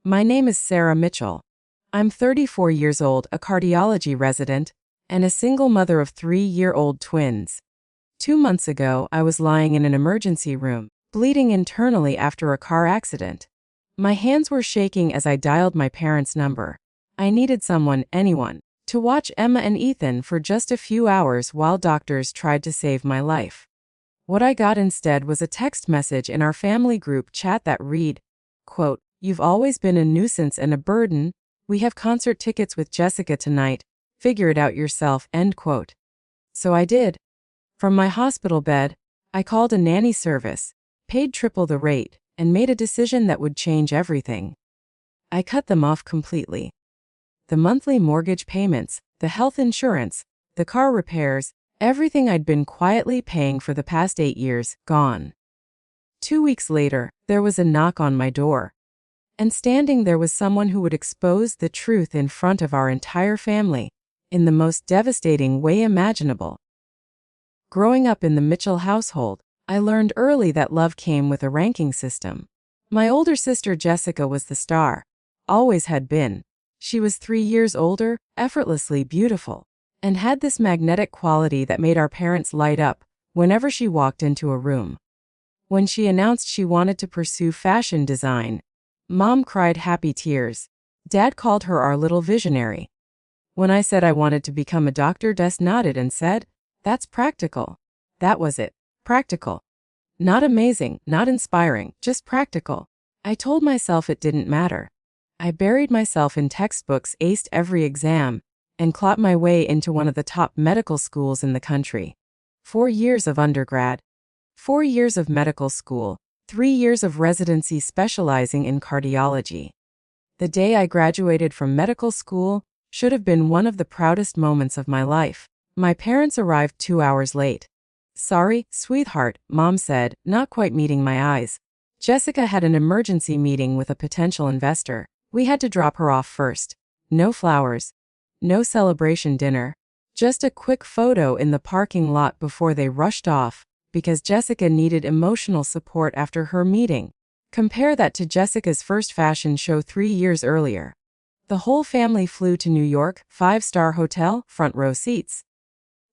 My name is Sarah Mitchell. I'm 34 years old, a cardiology resident, and a single mother of 3-year-old twins. 2 months ago, I was lying in an emergency room, bleeding internally after a car accident. My hands were shaking as I dialed my parents' number. I needed someone, anyone, to watch Emma and Ethan for just a few hours while doctors tried to save my life. What I got instead was a text message in our family group chat that read, quote, "You've always been a nuisance and a burden. We have concert tickets with Jessica tonight. Figure it out yourself," end quote. So I did. From my hospital bed, I called a nanny service, paid triple the rate, and made a decision that would change everything. I cut them off completely. The monthly mortgage payments, the health insurance, the car repairs, everything I'd been quietly paying for the past 8 years, gone. 2 weeks later, there was a knock on my door. And standing there was someone who would expose the truth in front of our entire family, in the most devastating way imaginable. Growing up in the Mitchell household, I learned early that love came with a ranking system. My older sister Jessica was the star, always had been. She was 3 years older, effortlessly beautiful, and had this magnetic quality that made our parents light up whenever she walked into a room. When she announced she wanted to pursue fashion design, Mom cried happy tears. Dad called her our little visionary. When I said I wanted to become a doctor, Des nodded and said, "That's practical." That was it. Practical. Not amazing, not inspiring, just practical. I told myself it didn't matter. I buried myself in textbooks, aced every exam, and clawed my way into one of the top medical schools in the country. 4 years of undergrad, 4 years of medical school, 3 years of residency specializing in cardiology. The day I graduated from medical school should have been one of the proudest moments of my life. My parents arrived 2 hours late. "Sorry, sweetheart," Mom said, not quite meeting my eyes. Jessica had an emergency meeting with a potential investor. We had to drop her off first. No flowers. No celebration dinner. Just a quick photo in the parking lot before they rushed off, because Jessica needed emotional support after her meeting. Compare that to Jessica's first fashion show 3 years earlier. The whole family flew to New York, 5-star hotel, front row seats.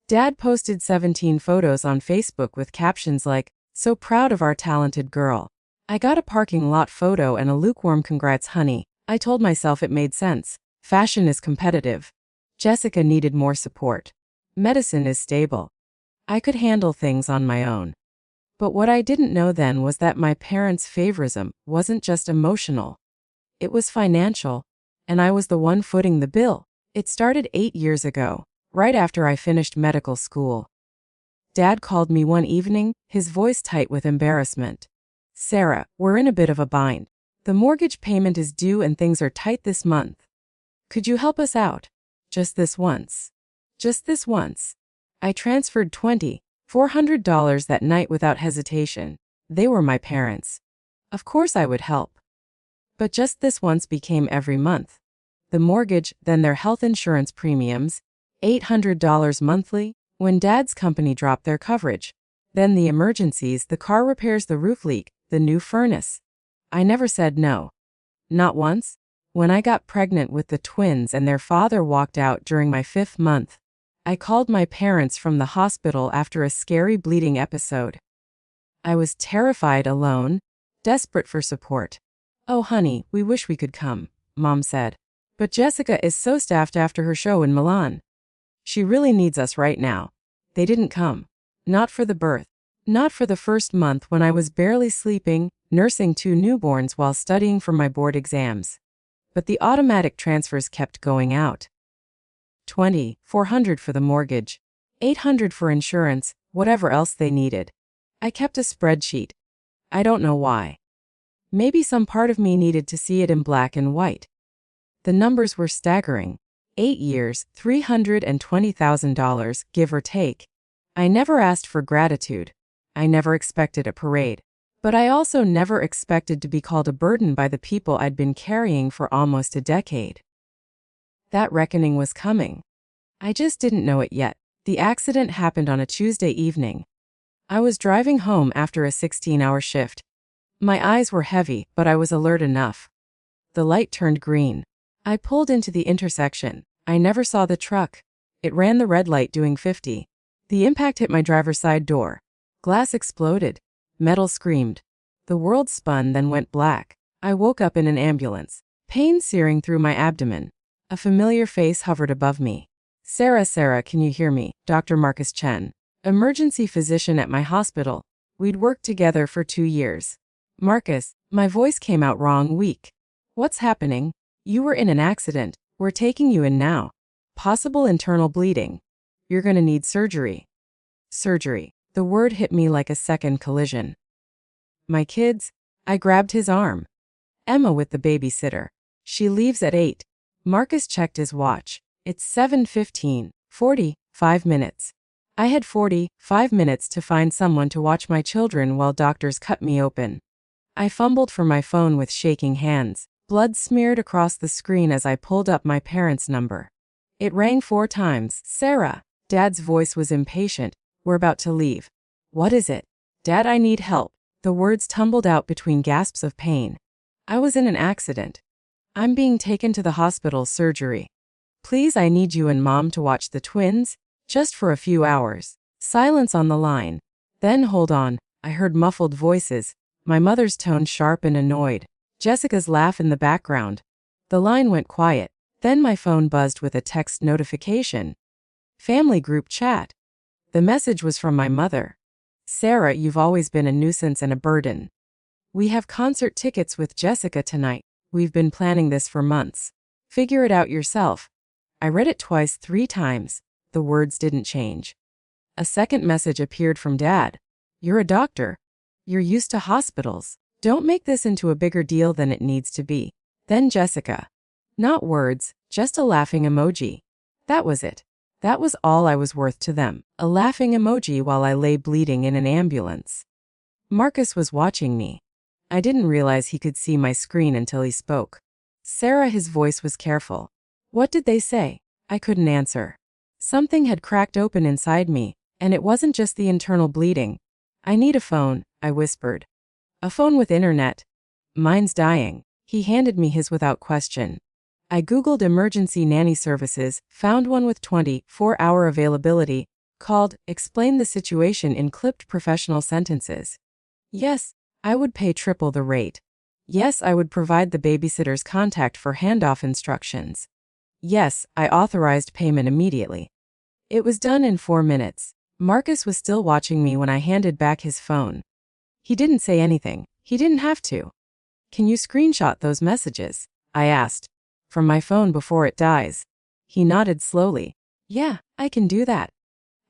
Dad posted 17 photos on Facebook with captions like, "So proud of our talented girl." I got a parking lot photo and a lukewarm "Congrats, honey." I told myself it made sense. Fashion is competitive. Jessica needed more support. Medicine is stable. I could handle things on my own. But what I didn't know then was that my parents' favorism wasn't just emotional. It was financial, and I was the one footing the bill. It started 8 years ago, right after I finished medical school. Dad called me one evening, his voice tight with embarrassment. "Sarah, we're in a bit of a bind. The mortgage payment is due and things are tight this month. Could you help us out? Just this once." Just this once. I transferred $2,400 that night without hesitation. They were my parents. Of course I would help. But just this once became every month. The mortgage, then their health insurance premiums, $800 monthly, when Dad's company dropped their coverage. Then the emergencies, the car repairs, the roof leak, the new furnace. I never said no. Not once. When I got pregnant with the twins and their father walked out during my 5th month, I called my parents from the hospital after a scary bleeding episode. I was terrified, alone, desperate for support. "Oh honey, we wish we could come," Mom said. "But Jessica is so staffed after her show in Milan. She really needs us right now." They didn't come. Not for the birth. Not for the first month when I was barely sleeping, nursing 2 newborns while studying for my board exams. But the automatic transfers kept going out. $2,400 for the mortgage, $800 for insurance, whatever else they needed. I kept a spreadsheet. I don't know why. Maybe some part of me needed to see it in black and white. The numbers were staggering. 8 years, $320,000, give or take. I never asked for gratitude. I never expected a parade. But I also never expected to be called a burden by the people I'd been carrying for almost a decade. That reckoning was coming. I just didn't know it yet. The accident happened on a Tuesday evening. I was driving home after a 16-hour shift. My eyes were heavy, but I was alert enough. The light turned green. I pulled into the intersection. I never saw the truck. It ran the red light doing 50. The impact hit my driver's side door. Glass exploded. Metal screamed. The world spun, then went black. I woke up in an ambulance. Pain searing through my abdomen. A familiar face hovered above me. Sarah, can you hear me? Dr. Marcus Chen. Emergency physician at my hospital. We'd worked together for 2 years. Marcus, my voice came out wrong, weak. What's happening? You were in an accident. We're taking you in now. Possible internal bleeding. You're gonna need surgery. Surgery. The word hit me like a second collision. My kids? I grabbed his arm. Emma with the babysitter. She leaves at 8. Marcus checked his watch. It's 7:15. 45 minutes. I had 45 minutes to find someone to watch my children while doctors cut me open. I fumbled for my phone with shaking hands. Blood smeared across the screen as I pulled up my parents' number. It rang 4 times. Sarah. Dad's voice was impatient. We're about to leave. What is it? Dad, I need help. The words tumbled out between gasps of pain. I was in an accident. I'm being taken to the hospital, surgery. Please, I need you and Mom to watch the twins, just for a few hours. Silence on the line. Then hold on, I heard muffled voices, my mother's tone sharp and annoyed. Jessica's laugh in the background. The line went quiet. Then my phone buzzed with a text notification. Family group chat. The message was from my mother. Sarah, you've always been a nuisance and a burden. We have concert tickets with Jessica tonight. We've been planning this for months. Figure it out yourself. I read it twice, 3 times. The words didn't change. A second message appeared from Dad. You're a doctor. You're used to hospitals. Don't make this into a bigger deal than it needs to be. Then Jessica. Not words, just a laughing emoji. That was it. That was all I was worth to them. A laughing emoji while I lay bleeding in an ambulance. Marcus was watching me. I didn't realize he could see my screen until he spoke. Sarah, his voice was careful. What did they say? I couldn't answer. Something had cracked open inside me, and it wasn't just the internal bleeding. I need a phone, I whispered. A phone with internet. Mine's dying. He handed me his without question. I Googled emergency nanny services, found one with 24-hour availability, called, explained the situation in clipped professional sentences. Yes, I would pay triple the rate. Yes, I would provide the babysitter's contact for handoff instructions. Yes, I authorized payment immediately. It was done in 4 minutes. Marcus was still watching me when I handed back his phone. He didn't say anything. He didn't have to. Can you screenshot those messages? I asked. From my phone before it dies. He nodded slowly. Yeah, I can do that.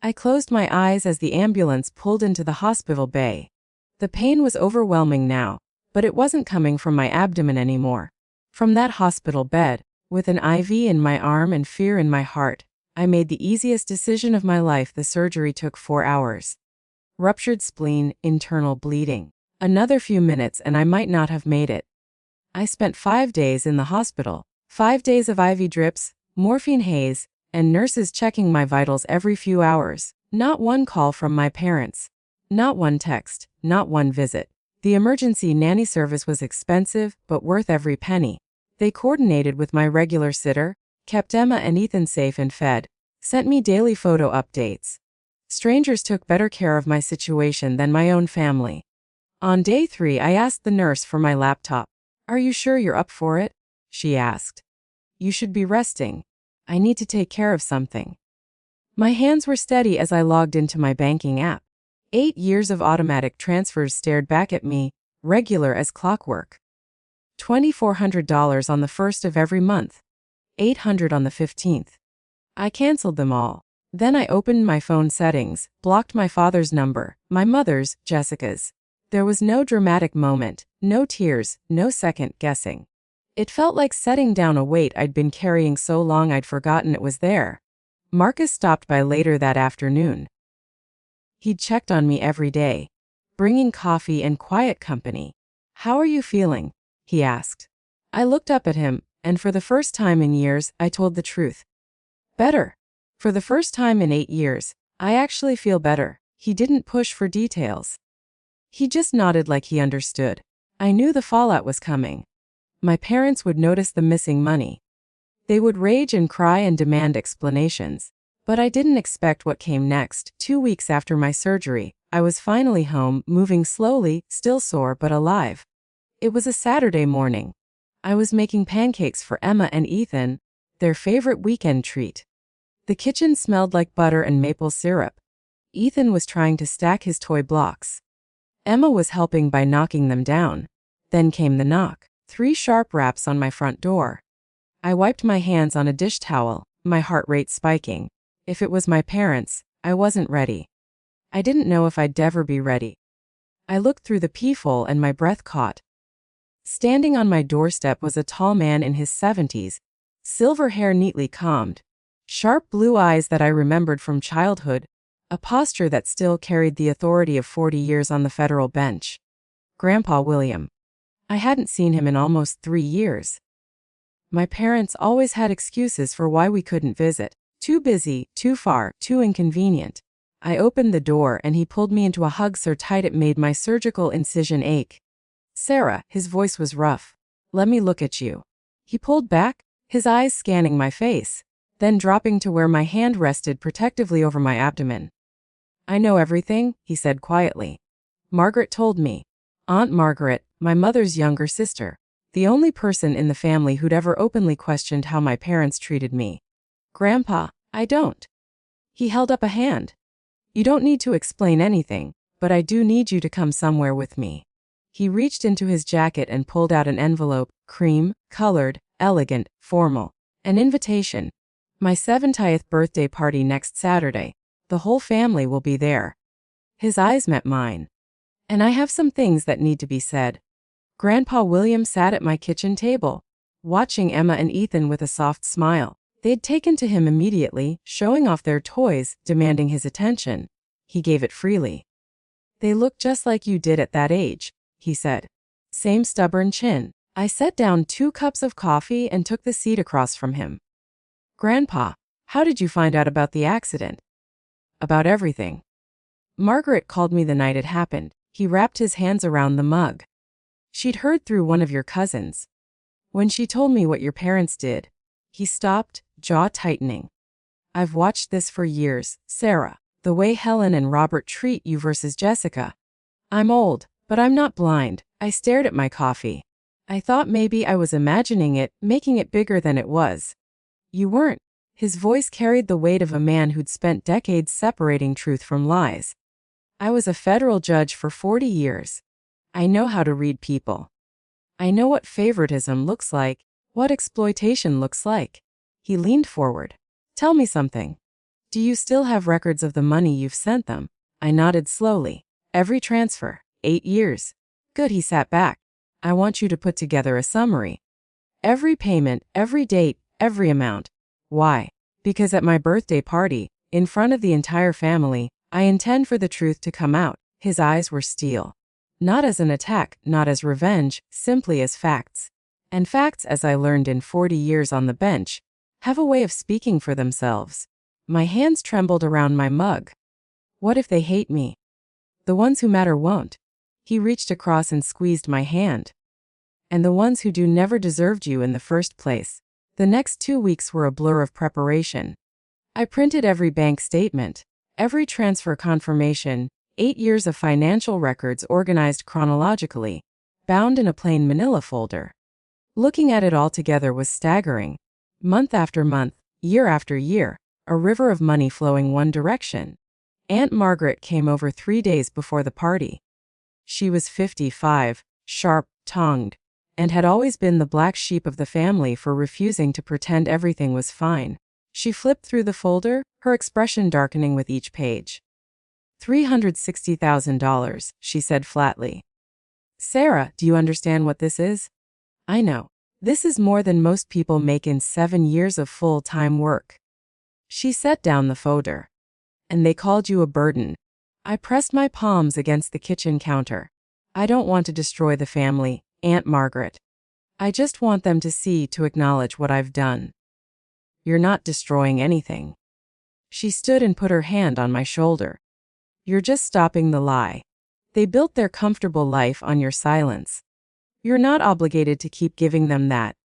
I closed my eyes as the ambulance pulled into the hospital bay. The pain was overwhelming now, but it wasn't coming from my abdomen anymore. From that hospital bed, with an IV in my arm and fear in my heart, I made the easiest decision of my life. The surgery took 4 hours. Ruptured spleen, internal bleeding. Another few minutes and I might not have made it. I spent 5 days in the hospital. 5 days of IV drips, morphine haze, and nurses checking my vitals every few hours. Not one call from my parents. Not one text, not one visit. The emergency nanny service was expensive, but worth every penny. They coordinated with my regular sitter, kept Emma and Ethan safe and fed, sent me daily photo updates. Strangers took better care of my situation than my own family. On day 3, I asked the nurse for my laptop. Are you sure you're up for it? She asked. You should be resting. I need to take care of something. My hands were steady as I logged into my banking app. 8 years of automatic transfers stared back at me, regular as clockwork. $2,400 on the 1st of every month. $800 on the 15th. I canceled them all. Then I opened my phone settings, blocked my father's number, my mother's, Jessica's. There was no dramatic moment, no tears, no second guessing. It felt like setting down a weight I'd been carrying so long I'd forgotten it was there. Marcus stopped by later that afternoon. He'd checked on me every day, bringing coffee and quiet company. How are you feeling? He asked. I looked up at him, and for the first time in years, I told the truth. Better. For the first time in 8 years, I actually feel better. He didn't push for details. He just nodded like he understood. I knew the fallout was coming. My parents would notice the missing money. They would rage and cry and demand explanations. But I didn't expect what came next. 2 weeks after my surgery, I was finally home, moving slowly, still sore but alive. It was a Saturday morning. I was making pancakes for Emma and Ethan, their favorite weekend treat. The kitchen smelled like butter and maple syrup. Ethan was trying to stack his toy blocks. Emma was helping by knocking them down. Then came the knock. 3 sharp raps on my front door. I wiped my hands on a dish towel, my heart rate spiking. If it was my parents, I wasn't ready. I didn't know if I'd ever be ready. I looked through the peephole and my breath caught. Standing on my doorstep was a tall man in his 70s, silver hair neatly combed, sharp blue eyes that I remembered from childhood, a posture that still carried the authority of 40 years on the federal bench. Grandpa William. I hadn't seen him in almost 3 years. My parents always had excuses for why we couldn't visit. Too busy, too far, too inconvenient. I opened the door and he pulled me into a hug so tight it made my surgical incision ache. Sarah, his voice was rough. Let me look at you. He pulled back, his eyes scanning my face, then dropping to where my hand rested protectively over my abdomen. I know everything, he said quietly. Margaret told me. Aunt Margaret, my mother's younger sister, the only person in the family who'd ever openly questioned how my parents treated me. Grandpa, I don't. He held up a hand. You don't need to explain anything, but I do need you to come somewhere with me. He reached into his jacket and pulled out an envelope, cream, colored, elegant, formal. An invitation. My 70th birthday party next Saturday. The whole family will be there. His eyes met mine. And I have some things that need to be said. Grandpa William sat at my kitchen table, watching Emma and Ethan with a soft smile. They'd taken to him immediately, showing off their toys, demanding his attention. He gave it freely. They look just like you did at that age, he said. Same stubborn chin. I set down 2 cups of coffee and took the seat across from him. Grandpa, how did you find out about the accident? About everything. Margaret called me the night it happened. He wrapped his hands around the mug. She'd heard through one of your cousins. When she told me what your parents did, he stopped, jaw tightening. I've watched this for years, Sarah, the way Helen and Robert treat you versus Jessica. I'm old, but I'm not blind. I stared at my coffee. I thought maybe I was imagining it, making it bigger than it was. You weren't. His voice carried the weight of a man who'd spent decades separating truth from lies. I was a federal judge for 40 years. I know how to read people. I know what favoritism looks like, what exploitation looks like. He leaned forward. Tell me something. Do you still have records of the money you've sent them? I nodded slowly. Every transfer. 8 years. Good, he sat back. I want you to put together a summary. Every payment, every date, every amount. Why? Because at my birthday party, in front of the entire family, I intend for the truth to come out. His eyes were steel. Not as an attack, not as revenge, simply as facts. And facts, as I learned in 40 years on the bench, have a way of speaking for themselves. My hands trembled around my mug. What if they hate me? The ones who matter won't. He reached across and squeezed my hand. And the ones who do never deserved you in the first place. The next 2 weeks were a blur of preparation. I printed every bank statement, every transfer confirmation, 8 years of financial records organized chronologically, bound in a plain manila folder. Looking at it all together was staggering. Month after month, year after year, a river of money flowing one direction. Aunt Margaret came over 3 days before the party. She was 55, sharp-tongued, and had always been the black sheep of the family for refusing to pretend everything was fine. She flipped through the folder, her expression darkening with each page. $360,000, she said flatly. Sarah, do you understand what this is? I know. This is more than most people make in 7 years of full-time work. She set down the folder. And they called you a burden. I pressed my palms against the kitchen counter. I don't want to destroy the family, Aunt Margaret. I just want them to see, to acknowledge what I've done. You're not destroying anything. She stood and put her hand on my shoulder. You're just stopping the lie. They built their comfortable life on your silence. You're not obligated to keep giving them that.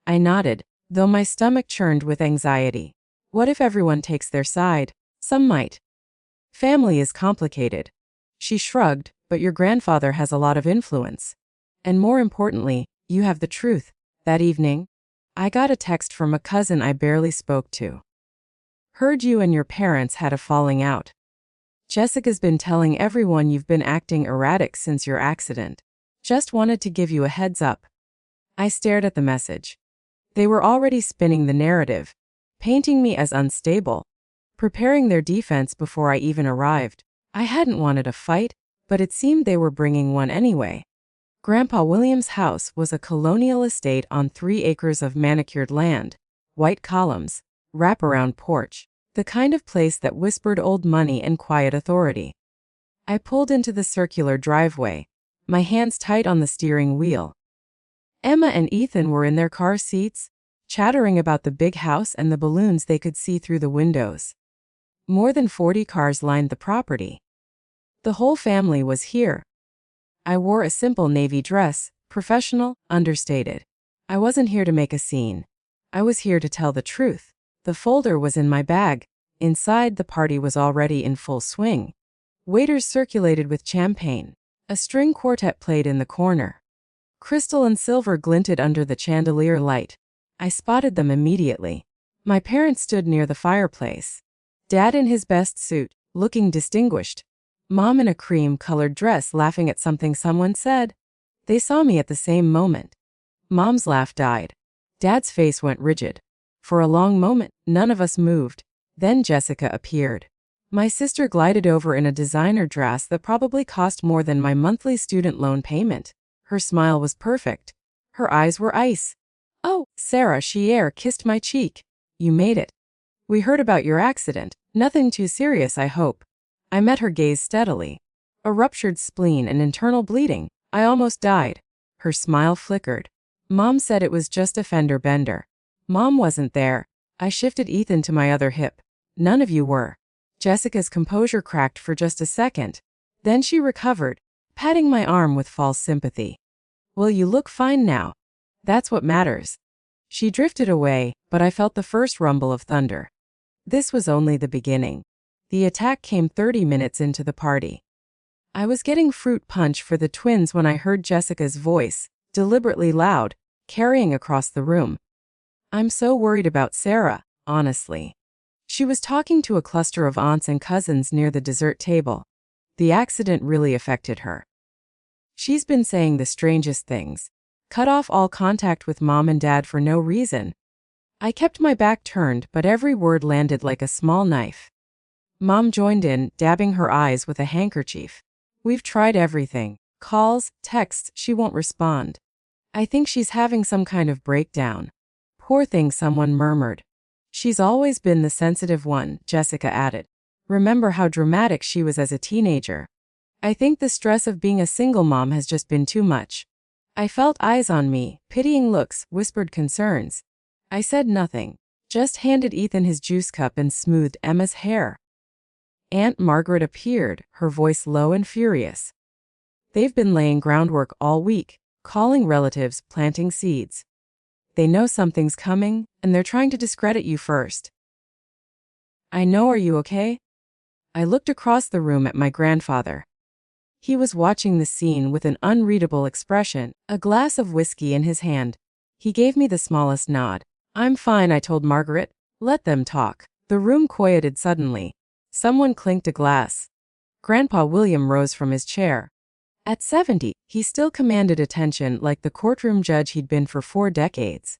I nodded, though my stomach churned with anxiety. What if everyone takes their side? Some might. Family is complicated. She shrugged, but your grandfather has a lot of influence. And more importantly, you have the truth. That evening, I got a text from a cousin I barely spoke to. Heard you and your parents had a falling out. Jessica's been telling everyone you've been acting erratic since your accident. Just wanted to give you a heads up. I stared at the message. They were already spinning the narrative, painting me as unstable, preparing their defense before I even arrived. I hadn't wanted a fight, but it seemed they were bringing one anyway. Grandpa William's house was a colonial estate on 3 acres of manicured land, white columns, wraparound porch, the kind of place that whispered old money and quiet authority. I pulled into the circular driveway, my hands tight on the steering wheel. Emma and Ethan were in their car seats, chattering about the big house and the balloons they could see through the windows. More than 40 cars lined the property. The whole family was here. I wore a simple navy dress, professional, understated. I wasn't here to make a scene. I was here to tell the truth. The folder was in my bag. Inside, the party was already in full swing. Waiters circulated with champagne. A string quartet played in the corner. Crystal and silver glinted under the chandelier light. I spotted them immediately. My parents stood near the fireplace. Dad in his best suit, looking distinguished. Mom in a cream-colored dress laughing at something someone said. They saw me at the same moment. Mom's laugh died. Dad's face went rigid. For a long moment, none of us moved. Then Jessica appeared. My sister glided over in a designer dress that probably cost more than my monthly student loan payment. Her smile was perfect. Her eyes were ice. "Oh, Sarah," she kissed my cheek. "You made it. We heard about your accident. Nothing too serious, I hope." I met her gaze steadily. A ruptured spleen and internal bleeding. I almost died. Her smile flickered. Mom said it was just a fender bender. Mom wasn't there. I shifted Ethan to my other hip. None of you were. Jessica's composure cracked for just a second. Then she recovered, patting my arm with false sympathy. "Well, you look fine now. That's what matters." She drifted away, but I felt the first rumble of thunder. This was only the beginning. The attack came 30 minutes into the party. I was getting fruit punch for the twins when I heard Jessica's voice, deliberately loud, carrying across the room. "I'm so worried about Sarah, honestly." She was talking to a cluster of aunts and cousins near the dessert table. The accident really affected her. She's been saying the strangest things. Cut off all contact with Mom and Dad for no reason. I kept my back turned, but every word landed like a small knife. Mom joined in, dabbing her eyes with a handkerchief. "We've tried everything. Calls, texts, she won't respond. I think she's having some kind of breakdown." "Poor thing," someone murmured. "She's always been the sensitive one," Jessica added. "Remember how dramatic she was as a teenager. I think the stress of being a single mom has just been too much." I felt eyes on me, pitying looks, whispered concerns. I said nothing, just handed Ethan his juice cup and smoothed Emma's hair. Aunt Margaret appeared, her voice low and furious. "They've been laying groundwork all week, calling relatives, planting seeds. They know something's coming, and they're trying to discredit you first." "I know, are you okay?" I looked across the room at my grandfather. He was watching the scene with an unreadable expression, a glass of whiskey in his hand. He gave me the smallest nod. "I'm fine," I told Margaret. "Let them talk." The room quieted suddenly. Someone clinked a glass. Grandpa William rose from his chair. At 70, he still commanded attention like the courtroom judge he'd been for 4 decades.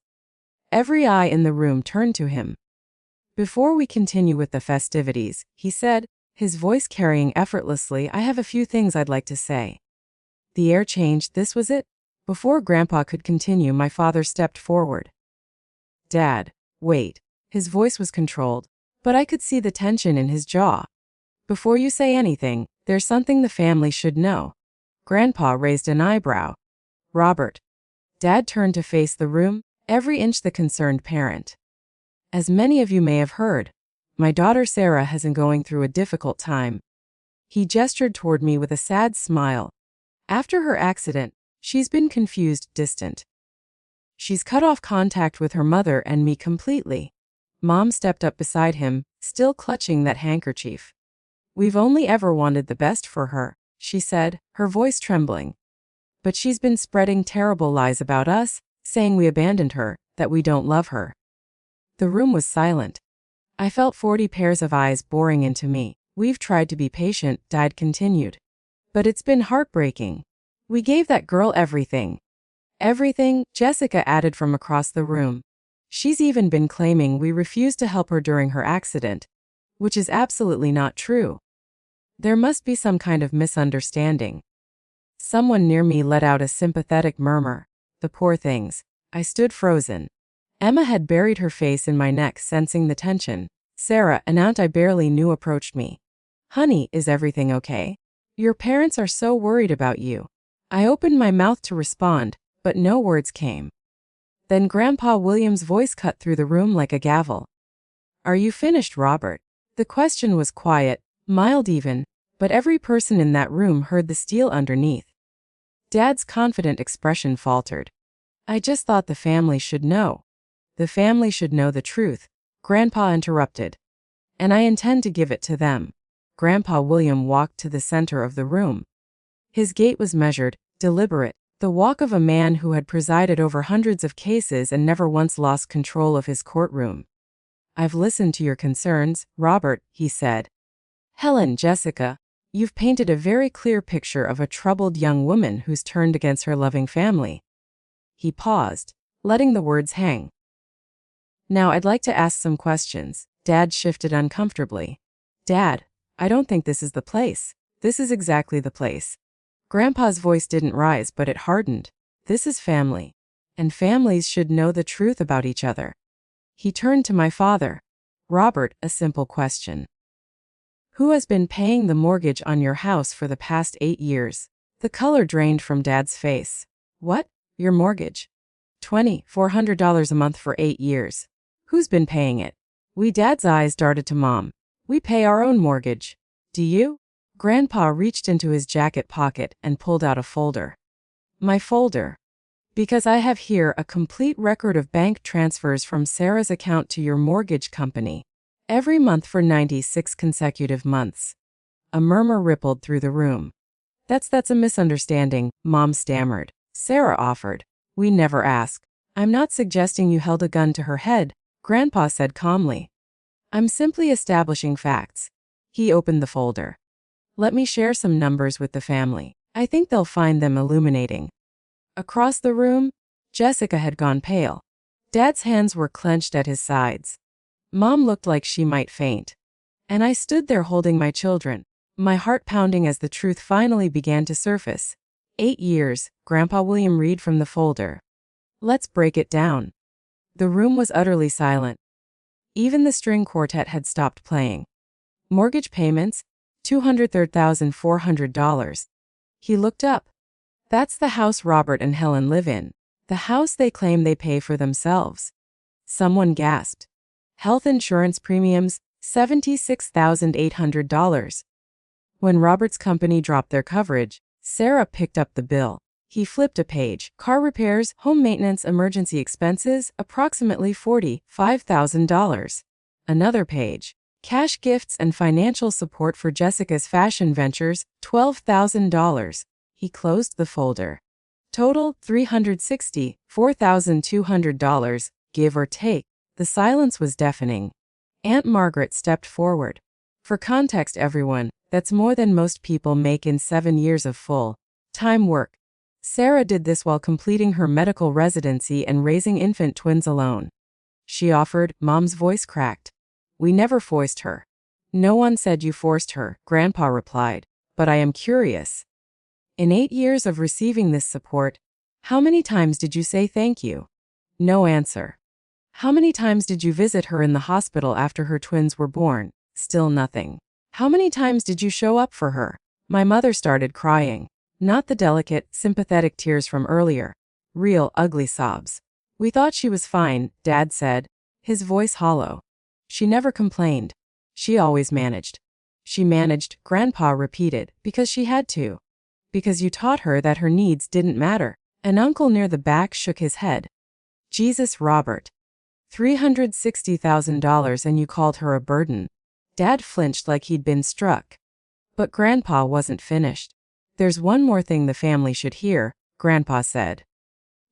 Every eye in the room turned to him. "Before we continue with the festivities," he said, his voice carrying effortlessly, "I have a few things I'd like to say." The air changed. This was it. Before Grandpa could continue, my father stepped forward. "Dad, wait." His voice was controlled, but I could see the tension in his jaw. "Before you say anything, there's something the family should know." Grandpa raised an eyebrow. "Robert." Dad turned to face the room, every inch the concerned parent. "As many of you may have heard, my daughter Sarah has been going through a difficult time." He gestured toward me with a sad smile. "After her accident, She's been confused, distant. She's cut off contact with her mother and me completely. Mom stepped up beside him, still clutching that handkerchief. We've only ever wanted the best for her, she said, her voice trembling. But she's been spreading terrible lies about us, saying we abandoned her, that we don't love her. The room was silent. I felt 40 pairs of eyes boring into me. We've tried to be patient, Dad continued. But it's been heartbreaking. We gave that girl everything. Everything, Jessica added from across the room. She's even been claiming we refused to help her during her accident, which is absolutely not true. There must be some kind of misunderstanding. Someone near me let out a sympathetic murmur. The poor things. I stood frozen. Emma had buried her face in my neck, sensing the tension. Sarah, an aunt I barely knew, approached me. Honey, is everything okay? Your parents are so worried about you. I opened my mouth to respond, but no words came. Then Grandpa William's voice cut through the room like a gavel. Are you finished, Robert? The question was quiet, mild even, but every person in that room heard the steel underneath. Dad's confident expression faltered. I just thought the family should know. The family should know the truth, Grandpa interrupted. And I intend to give it to them. Grandpa William walked to the center of the room. His gait was measured, deliberate, the walk of a man who had presided over hundreds of cases and never once lost control of his courtroom. I've listened to your concerns, Robert, he said. Helen, Jessica, you've painted a very clear picture of a troubled young woman who's turned against her loving family. He paused, letting the words hang. Now I'd like to ask some questions. Dad shifted uncomfortably. Dad, I don't think this is the place. This is exactly the place. Grandpa's voice didn't rise, but it hardened. This is family. And families should know the truth about each other. He turned to my father. Robert, a simple question. Who has been paying the mortgage on your house for the past 8 years? The color drained from Dad's face. What? Your mortgage? $2,400 a month for 8 years. Who's been paying it? We. Dad's eyes darted to Mom. We pay our own mortgage. Do you? Grandpa reached into his jacket pocket and pulled out a folder. My folder. Because I have here a complete record of bank transfers from Sarah's account to your mortgage company. Every month for 96 consecutive months. A murmur rippled through the room. That's a misunderstanding, Mom stammered. Sarah offered. We never ask. I'm not suggesting you held a gun to her head, Grandpa said calmly. I'm simply establishing facts. He opened the folder. Let me share some numbers with the family. I think they'll find them illuminating. Across the room, Jessica had gone pale. Dad's hands were clenched at his sides. Mom looked like she might faint. And I stood there holding my children, my heart pounding as the truth finally began to surface. 8 years, Grandpa William read from the folder. Let's break it down. The room was utterly silent. Even the string quartet had stopped playing. Mortgage payments, $203,400. He looked up. That's the house Robert and Helen live in. The house they claim they pay for themselves. Someone gasped. Health insurance premiums, $76,800. When Robert's company dropped their coverage, Sarah picked up the bill. He flipped a page. Car repairs, home maintenance, emergency expenses, approximately $45,000. Another page. Cash gifts and financial support for Jessica's fashion ventures, $12,000. He closed the folder. Total, $364,200, give or take. The silence was deafening. Aunt Margaret stepped forward. For context, everyone, that's more than most people make in 7 years of full-time work. Sarah did this while completing her medical residency and raising infant twins alone. She offered, Mom's voice cracked. We never forced her. No one said you forced her, Grandpa replied. But I am curious. In 8 years of receiving this support, how many times did you say thank you? No answer. How many times did you visit her in the hospital after her twins were born? Still nothing. How many times did you show up for her? My mother started crying. Not the delicate, sympathetic tears from earlier. Real, ugly sobs. We thought she was fine, Dad said, his voice hollow. She never complained. She always managed. She managed, Grandpa repeated, because she had to. Because you taught her that her needs didn't matter. An uncle near the back shook his head. Jesus, Robert. $360,000 and you called her a burden. Dad flinched like he'd been struck. But Grandpa wasn't finished. There's one more thing the family should hear, Grandpa said.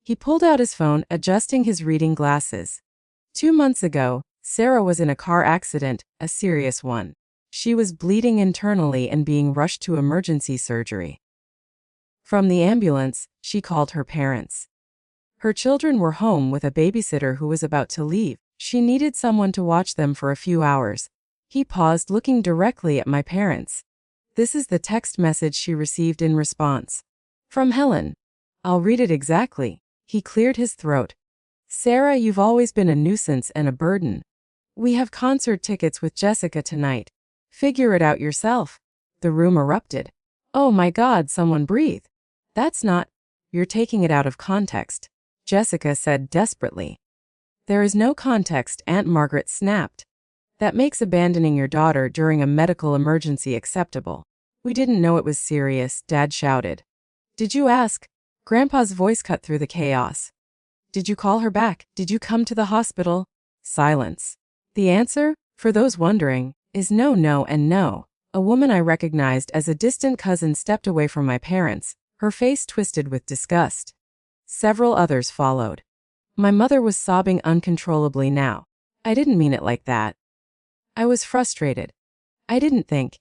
He pulled out his phone, adjusting his reading glasses. 2 months ago, Sarah was in a car accident, a serious one. She was bleeding internally and being rushed to emergency surgery. From the ambulance, she called her parents. Her children were home with a babysitter who was about to leave. She needed someone to watch them for a few hours. He paused, looking directly at my parents. This is the text message she received in response. From Helen. I'll read it exactly. He cleared his throat. Sarah, you've always been a nuisance and a burden. We have concert tickets with Jessica tonight. Figure it out yourself. The room erupted. Oh my God, someone breathe. That's not. You're taking it out of context, Jessica said desperately. There is no context, Aunt Margaret snapped. That makes abandoning your daughter during a medical emergency acceptable. We didn't know it was serious, Dad shouted. Did you ask? Grandpa's voice cut through the chaos. Did you call her back? Did you come to the hospital? Silence. The answer, for those wondering, is no, no, and no. A woman I recognized as a distant cousin stepped away from my parents, her face twisted with disgust. Several others followed. My mother was sobbing uncontrollably now. I didn't mean it like that. I was frustrated. I didn't think.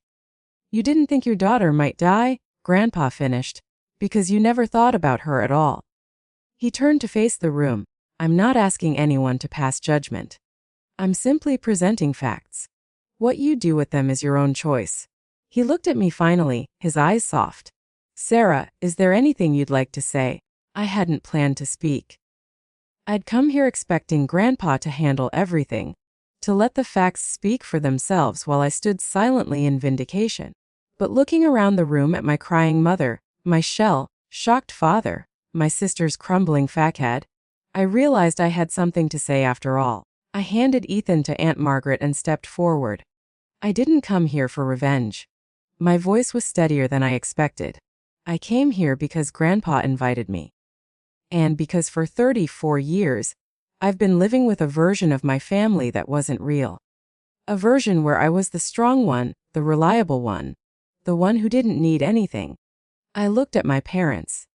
You didn't think your daughter might die? Grandpa finished. Because you never thought about her at all. He turned to face the room. I'm not asking anyone to pass judgment. I'm simply presenting facts. What you do with them is your own choice. He looked at me finally, his eyes soft. Sarah, is there anything you'd like to say? I hadn't planned to speak. I'd come here expecting Grandpa to handle everything, to let the facts speak for themselves while I stood silently in vindication. But looking around the room at my crying mother, my shocked father, my sister's crumbling facade, I realized I had something to say after all. I handed Ethan to Aunt Margaret and stepped forward. I didn't come here for revenge. My voice was steadier than I expected. I came here because Grandpa invited me. And because for 34 years, I've been living with a version of my family that wasn't real. A version where I was the strong one, the reliable one, the one who didn't need anything. I looked at my parents.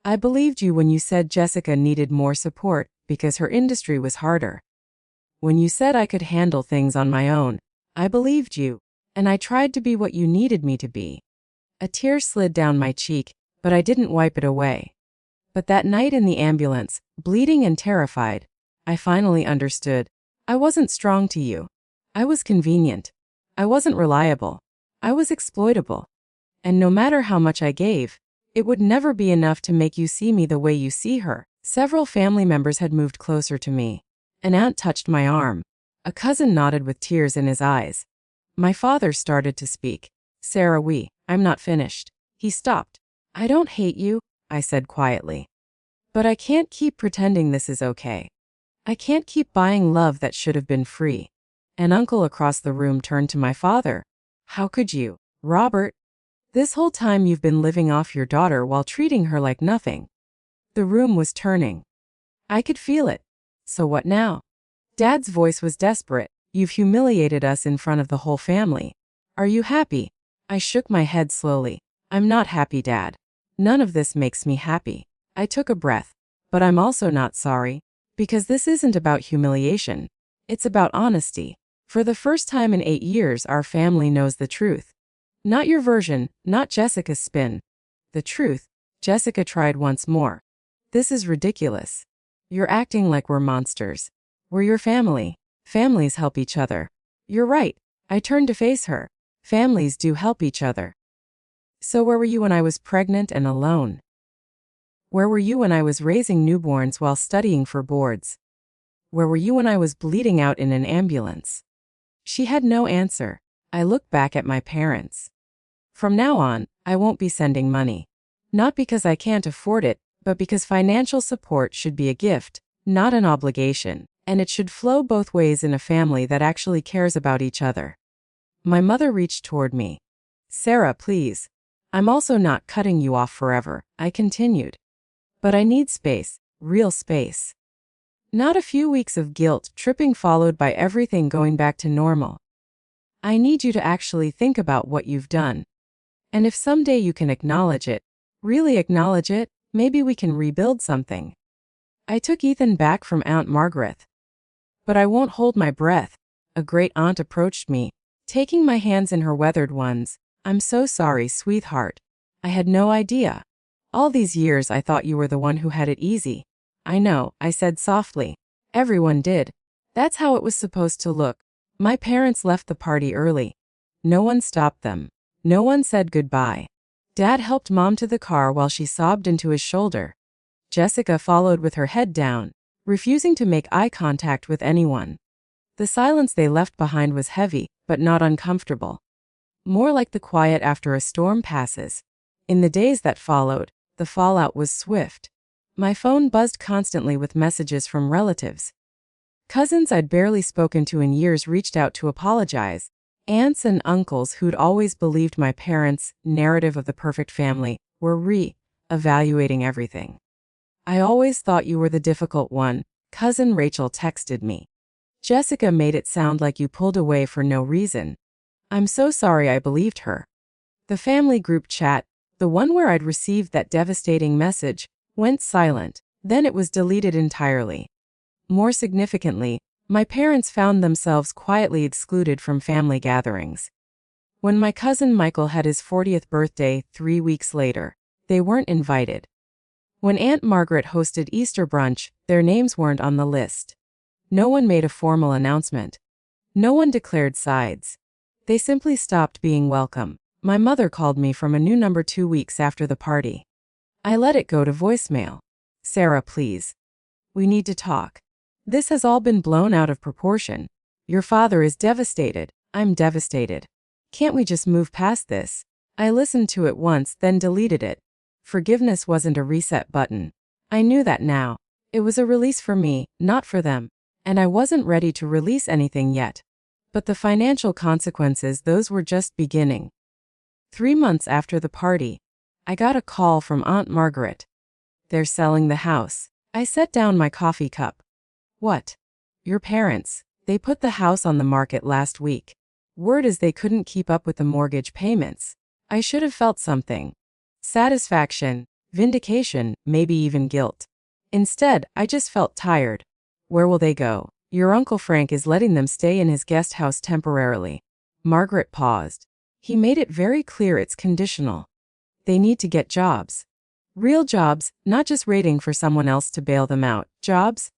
I believed you when you said Jessica needed more support because her industry was harder. When you said I could handle things on my own, I believed you, and I tried to be what you needed me to be. A tear slid down my cheek, but I didn't wipe it away. But that night in the ambulance, bleeding and terrified, I finally understood. I wasn't strong to you. I was convenient. I wasn't reliable. I was exploitable. And no matter how much I gave, it would never be enough to make you see me the way you see her. Several family members had moved closer to me. An aunt touched my arm. A cousin nodded with tears in his eyes. My father started to speak. Sarah, I'm not finished. He stopped. I don't hate you, I said quietly. But I can't keep pretending this is okay. I can't keep buying love that should have been free. An uncle across the room turned to my father. How could you, Robert? This whole time you've been living off your daughter while treating her like nothing. The room was turning. I could feel it. So what now? Dad's voice was desperate. You've humiliated us in front of the whole family. Are you happy? I shook my head slowly. I'm not happy, Dad. None of this makes me happy. I took a breath. But I'm also not sorry. Because this isn't about humiliation. It's about honesty. For the first time in 8 years, our family knows the truth. Not your version, not Jessica's spin. The truth. Jessica tried once more. This is ridiculous. You're acting like we're monsters. We're your family. Families help each other. You're right. I turned to face her. Families do help each other. So where were you when I was pregnant and alone? Where were you when I was raising newborns while studying for boards? Where were you when I was bleeding out in an ambulance? She had no answer. I looked back at my parents. From now on, I won't be sending money. Not because I can't afford it, but because financial support should be a gift, not an obligation, and it should flow both ways in a family that actually cares about each other. My mother reached toward me. Sarah, please. I'm also not cutting you off forever, I continued. But I need space, real space. Not a few weeks of guilt tripping followed by everything going back to normal. I need you to actually think about what you've done. And if someday you can acknowledge it, really acknowledge it, maybe we can rebuild something. I took Ethan back from Aunt Margaret. But I won't hold my breath. A great aunt approached me, taking my hands in her weathered ones. I'm so sorry, sweetheart. I had no idea. All these years I thought you were the one who had it easy. I know, I said softly. Everyone did. That's how it was supposed to look. My parents left the party early. No one stopped them. No one said goodbye. Dad helped Mom to the car while she sobbed into his shoulder. Jessica followed with her head down, refusing to make eye contact with anyone. The silence they left behind was heavy, but not uncomfortable. More like the quiet after a storm passes. In the days that followed, the fallout was swift. My phone buzzed constantly with messages from relatives. Cousins I'd barely spoken to in years reached out to apologize. Aunts and uncles who'd always believed my parents' narrative of the perfect family were re-evaluating everything. I always thought you were the difficult one, Cousin Rachel texted me. Jessica made it sound like you pulled away for no reason. I'm so sorry I believed her. The family group chat, the one where I'd received that devastating message, went silent, then it was deleted entirely. More significantly, my parents found themselves quietly excluded from family gatherings. When my cousin Michael had his 40th birthday 3 weeks later, they weren't invited. When Aunt Margaret hosted Easter brunch, their names weren't on the list. No one made a formal announcement. No one declared sides. They simply stopped being welcome. My mother called me from a new number 2 weeks after the party. I let it go to voicemail. Sarah, please. We need to talk. This has all been blown out of proportion. Your father is devastated. I'm devastated. Can't we just move past this? I listened to it once, then deleted it. Forgiveness wasn't a reset button. I knew that now. It was a release for me, not for them. And I wasn't ready to release anything yet. But the financial consequences, those were just beginning. 3 months after the party, I got a call from Aunt Margaret. They're selling the house. I set down my coffee cup. What? Your parents. They put the house on the market last week. Word is they couldn't keep up with the mortgage payments. I should have felt something. Satisfaction, vindication, maybe even guilt. Instead, I just felt tired. Where will they go? Your Uncle Frank is letting them stay in his guest house temporarily. Margaret paused. He made it very clear it's conditional. They need to get jobs. Real jobs, not just waiting for someone else to bail them out. Jobs?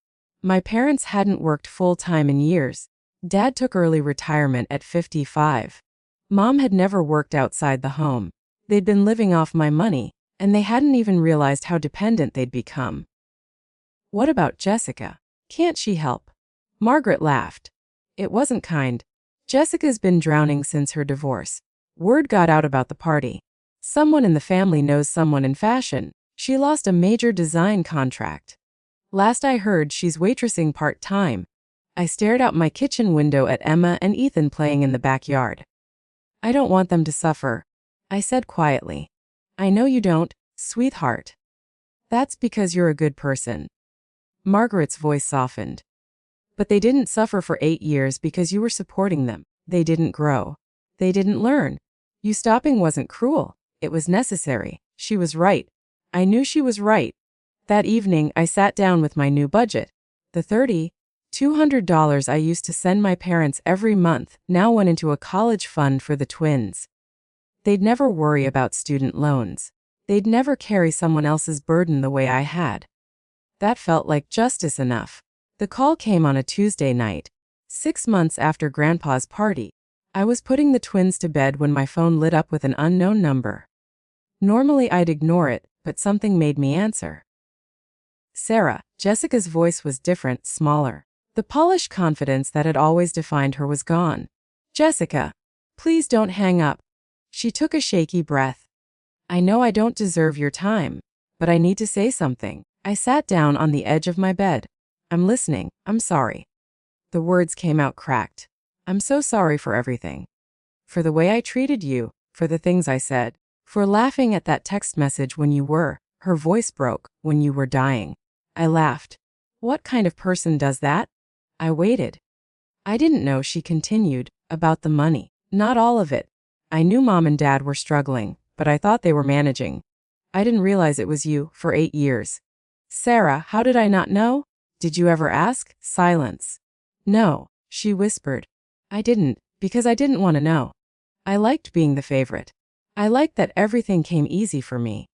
My parents hadn't worked full-time in years. Dad took early retirement at 55. Mom had never worked outside the home. They'd been living off my money, and they hadn't even realized how dependent they'd become. What about Jessica? Can't she help? Margaret laughed. It wasn't kind. Jessica's been drowning since her divorce. Word got out about the party. Someone in the family knows someone in fashion. She lost a major design contract. Last I heard, she's waitressing part-time. I stared out my kitchen window at Emma and Ethan playing in the backyard. I don't want them to suffer, I said quietly. I know you don't, sweetheart. That's because you're a good person. Margaret's voice softened. But they didn't suffer for 8 years because you were supporting them. They didn't grow. They didn't learn. You stopping wasn't cruel. It was necessary. She was right. I knew she was right. That evening, I sat down with my new budget. The $200 I used to send my parents every month now went into a college fund for the twins. They'd never worry about student loans. They'd never carry someone else's burden the way I had. That felt like justice enough. The call came on a Tuesday night, 6 months after Grandpa's party. I was putting the twins to bed when my phone lit up with an unknown number. Normally I'd ignore it, but something made me answer. Sarah. Jessica's voice was different, smaller. The polished confidence that had always defined her was gone. Jessica, please don't hang up. She took a shaky breath. I know I don't deserve your time, but I need to say something. I sat down on the edge of my bed. I'm listening. I'm sorry. The words came out cracked. I'm so sorry for everything. For the way I treated you, for the things I said, For laughing at that text message when you were, her voice broke, when you were dying. I laughed. What kind of person does that? I waited. I didn't know, she continued, about the money. Not all of it. I knew Mom and Dad were struggling, but I thought they were managing. I didn't realize it was you, for 8 years. Sarah, how did I not know? Did you ever ask? Silence. No, she whispered. I didn't, because I didn't want to know. I liked being the favorite. I liked that everything came easy for me.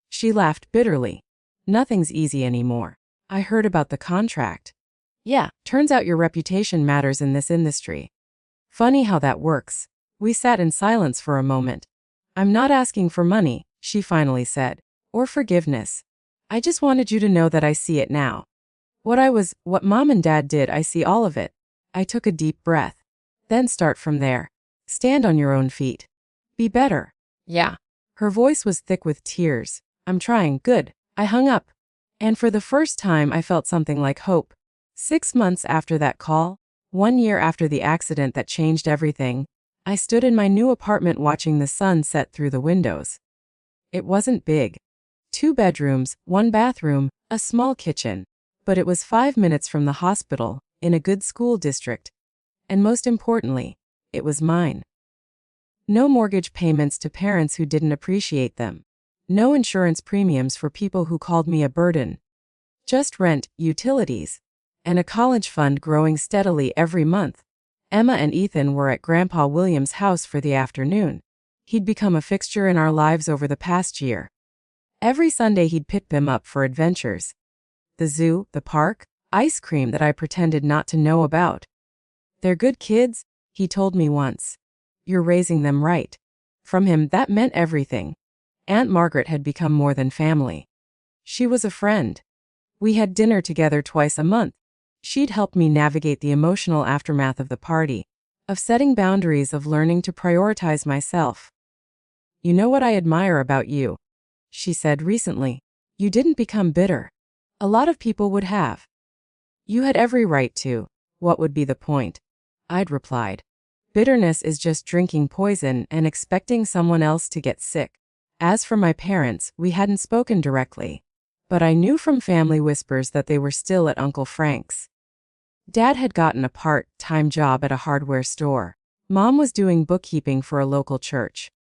She laughed bitterly. Nothing's easy anymore. I heard about the contract. Yeah, turns out your reputation matters in this industry. Funny how that works. We sat in silence for a moment. I'm not asking for money, she finally said, or forgiveness. I just wanted you to know that I see it now. What Mom and Dad did, I see all of it. I took a deep breath. Then start from there. Stand on your own feet. Be better. Yeah. Her voice was thick with tears. I'm trying. Good. I hung up. And for the first time I felt something like hope. 6 months after that call, 1 year after the accident that changed everything, I stood in my new apartment watching the sun set through the windows. It wasn't big. 2 bedrooms, 1 bathroom, a small kitchen. But it was 5 minutes from the hospital, in a good school district. And most importantly, it was mine. No mortgage payments to parents who didn't appreciate them. No insurance premiums for people who called me a burden. Just rent, utilities, and a college fund growing steadily every month. Emma and Ethan were at Grandpa William's house for the afternoon. He'd become a fixture in our lives over the past year. Every Sunday he'd pick them up for adventures. The zoo, the park, ice cream that I pretended not to know about. They're good kids, he told me once. You're raising them right. From him, that meant everything. Aunt Margaret had become more than family. She was a friend. We had dinner together twice a month. She'd helped me navigate the emotional aftermath of the party, of setting boundaries, of learning to prioritize myself. You know what I admire about you? She said recently. You didn't become bitter. A lot of people would have. You had every right to. What would be the point? I'd replied. Bitterness is just drinking poison and expecting someone else to get sick. As for my parents, we hadn't spoken directly. But I knew from family whispers that they were still at Uncle Frank's. Dad had gotten a part-time job at a hardware store. Mom was doing bookkeeping for a local church.